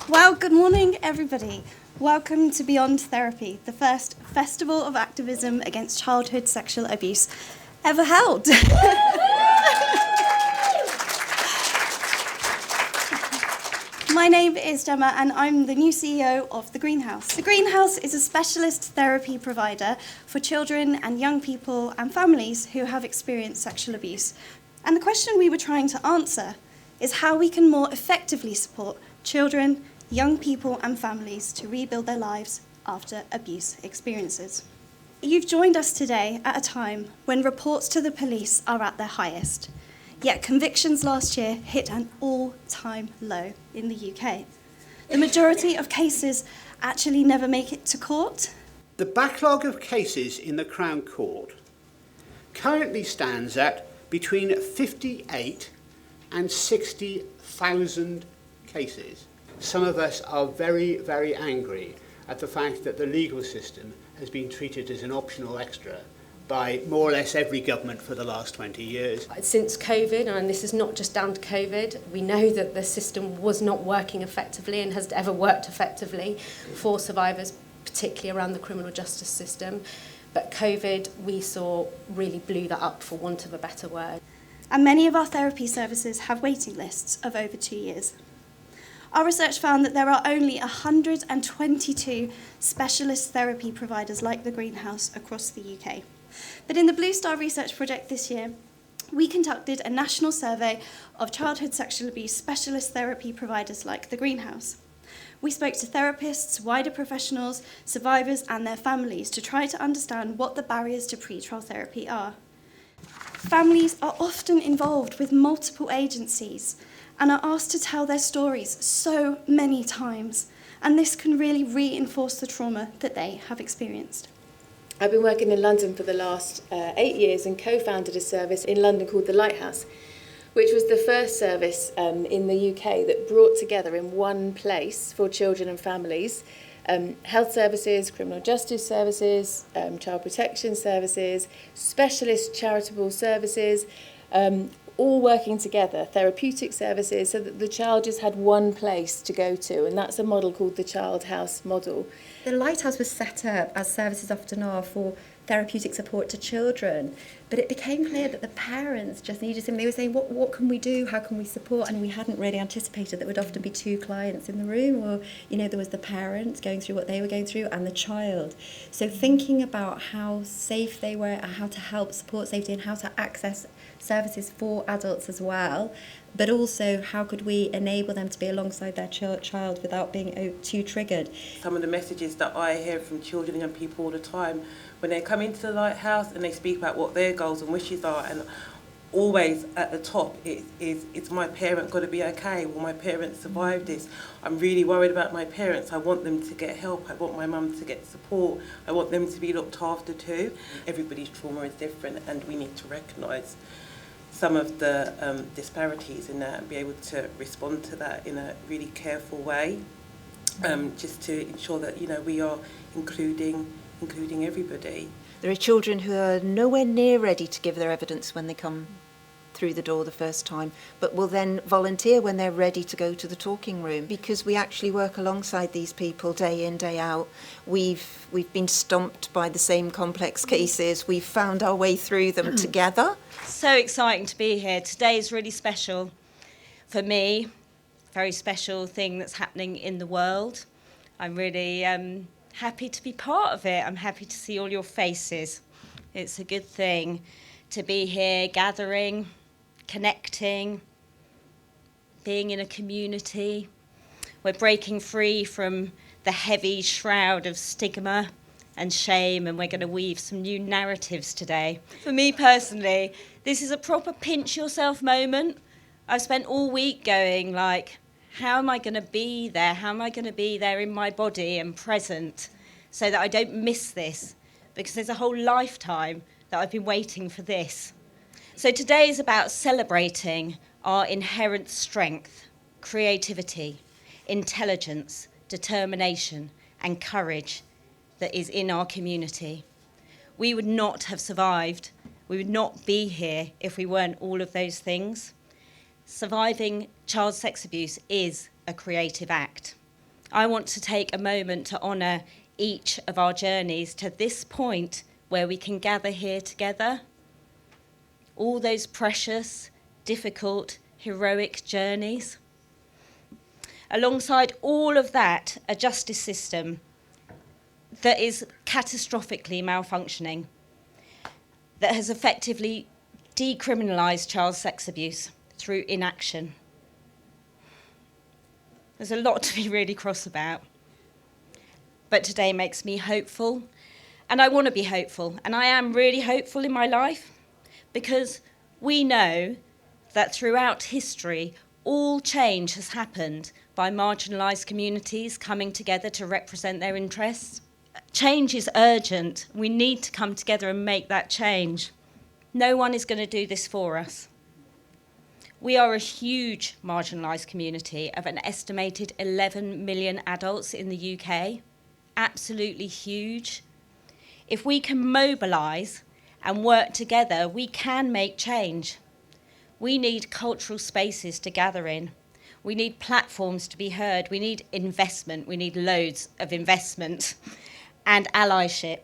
Well, good morning, everybody. Welcome to Beyond Therapy, the first festival of activism against childhood sexual abuse ever held. My name is Gemma, and I'm the new CEO of The Greenhouse. The Greenhouse is a specialist therapy provider for children and young people and families who have experienced sexual abuse. And the question we were trying to answer is how we can more effectively support children, young people and families to rebuild their lives after abuse experiences. You've joined us today at a time when reports to the police are at their highest, yet convictions last year hit an all-time low in the UK. The majority of cases actually never make it to court. The backlog of cases in the Crown Court currently stands at between 58 and 60,000 cases. Some of us are very, very angry at the fact that the legal system has been treated as an optional extra by more or less every government for the last 20 years. Since COVID, and this is not just down to COVID, we know that the system was not working effectively and has ever worked effectively for survivors, particularly around the criminal justice system. But COVID, we saw, really blew that up, for want of a better word. And many of our therapy services have waiting lists of over 2 years. Our research found that there are only 122 specialist therapy providers like the Greenhouse across the UK. But in the Blue Star Research Project this year, we conducted a national survey of childhood sexual abuse specialist therapy providers like the Greenhouse. We spoke to therapists, wider professionals, survivors and their families to try to understand what the barriers to pre-trial therapy are. Families are often involved with multiple agencies and are asked to tell their stories so many times, and this can really reinforce the trauma that they have experienced. I've been working in London for the last 8 years and co-founded a service in London called The Lighthouse, which was the first service in the UK that brought together in one place for children and families health services, criminal justice services, child protection services, specialist charitable services, all working together, therapeutic services, so that the child just had one place to go to, and that's a model called the Child House model. The Lighthouse was set up, as services often are, for therapeutic support to children, but it became clear that the parents just needed something. They were saying, what can we do, how can we support? And we hadn't really anticipated that there would often be two clients in the room, or, there was the parent going through what they were going through and the child. So thinking about how safe they were and how to help support safety and how to access services for adults as well, but also how could we enable them to be alongside their child without being too triggered. Some of the messages that I hear from children and young people all the time when they come into the Lighthouse and they speak about what their goals and wishes are, and always at the top it's my parent got to be okay, will my parents survive this, I'm really worried about my parents, I want them to get help, I want my mum to get support, I want them to be looked after too. Everybody's trauma is different and we need to recognise some of the disparities in that and be able to respond to that in a really careful way, just to ensure that we are including everybody. There are children who are nowhere near ready to give their evidence when they come through the door the first time, but will then volunteer when they're ready to go to the talking room, because we actually work alongside these people day in, day out. We've been stumped by the same complex cases. We've found our way through them together. So exciting to be here. Today is really special for me. Very special thing that's happening in the world. I'm really happy to be part of it. I'm happy to see all your faces. It's a good thing to be here, gathering, connecting, being in a community. We're breaking free from the heavy shroud of stigma and shame, and we're going to weave some new narratives today. For me personally, this is a proper pinch yourself moment. I've spent all week going like, How am I going to be there? How am I going to be there in my body and present so that I don't miss this? Because there's a whole lifetime that I've been waiting for this. So today is about celebrating our inherent strength, creativity, intelligence, determination, and courage that is in our community. We would not have survived. We would not be here if we weren't all of those things. Surviving child sex abuse is a creative act. I want to take a moment to honour each of our journeys to this point where we can gather here together. All those precious, difficult, heroic journeys. Alongside all of that, a justice system that is catastrophically malfunctioning, that has effectively decriminalised child sex abuse through inaction. There's a lot to be really cross about. But today makes me hopeful, and I want to be hopeful, and I am really hopeful in my life, because we know that throughout history, all change has happened by marginalised communities coming together to represent their interests. Change is urgent. We need to come together and make that change. No one is going to do this for us. We are a huge marginalised community of an estimated 11 million adults in the UK. Absolutely huge. If we can mobilise and work together, we can make change. We need cultural spaces to gather in. We need platforms to be heard. We need investment. We need loads of investment and allyship.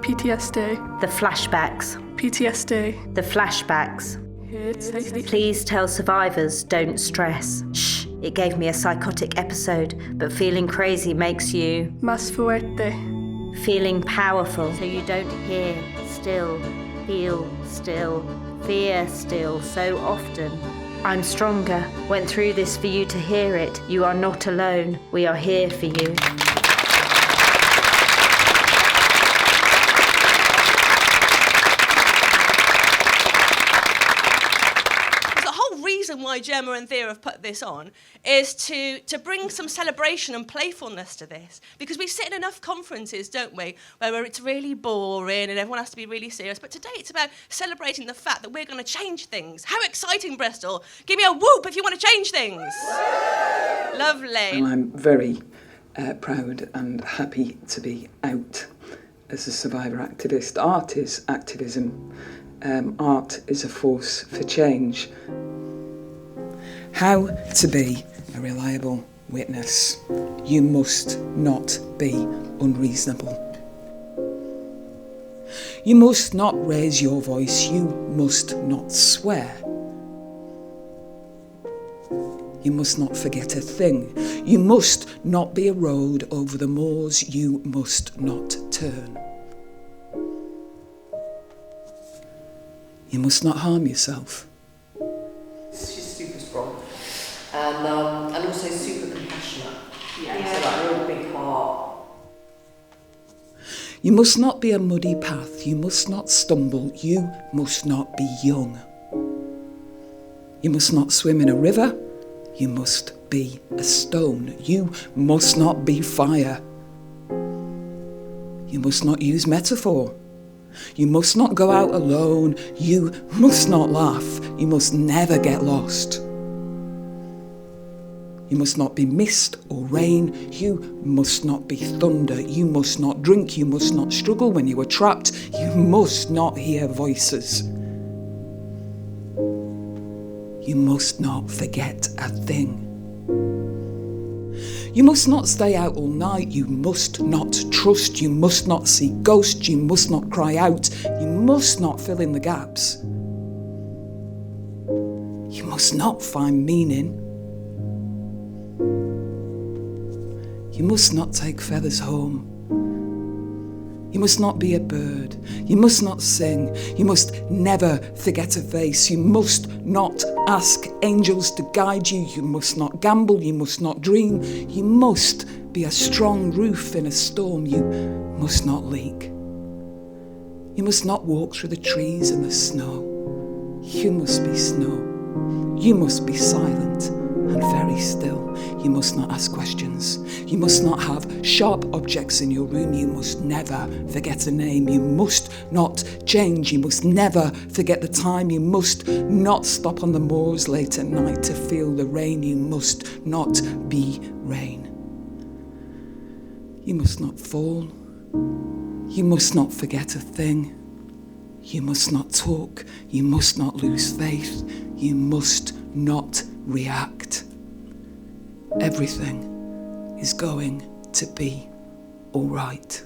PTSD. The flashbacks. PTSD. The flashbacks. Please tell survivors, don't stress. Shh, it gave me a psychotic episode, but feeling crazy makes you... Más fuerte. Feeling powerful, so you don't hear still, feel still, fear still so often. I'm stronger. Went through this for you to hear it. You are not alone. We are here for you. Why Gemma and Thea have put this on is to bring some celebration and playfulness to this, because we sit in enough conferences, don't we, where it's really boring and everyone has to be really serious, but today it's about celebrating the fact that we're going to change things. How exciting, Bristol! Give me a whoop if you want to change things. Lovely. And I'm very proud and happy to be out as a survivor activist. Art is activism. Art is a force for change. How to be a reliable witness. You must not be unreasonable. You must not raise your voice. You must not swear. You must not forget a thing. You must not be a road over the moors. You must not turn. You must not harm yourself. She's super strong and also super compassionate. Yeah. So like a real big heart. You must not be a muddy path. You must not stumble. You must not be young. You must not swim in a river. You must be a stone. You must not be fire. You must not use metaphor. You must not go out alone. You must not laugh. You must never get lost. You must not be mist or rain. You must not be thunder. You must not drink. You must not struggle when you are trapped. You must not hear voices. You must not forget a thing. You must not stay out all night. You must not trust. You must not see ghosts. You must not cry out. You must not fill in the gaps. You must not find meaning. You must not take feathers home. You must not be a bird. You must not sing. You must never forget a face. You must not ask angels to guide you. You must not gamble. You must not dream. You must be a strong roof in a storm. You must not leak. You must not walk through the trees in the snow. You must be snow. You must be silent and very still. You must not ask questions. You must not have sharp objects in your room. You must never forget a name. You must not change. You must never forget the time. You must not stop on the moors late at night to feel the rain. You must not be rain. You must not fall. You must not forget a thing. You must not talk. You must not lose faith. You must not react. Everything is going to be all right.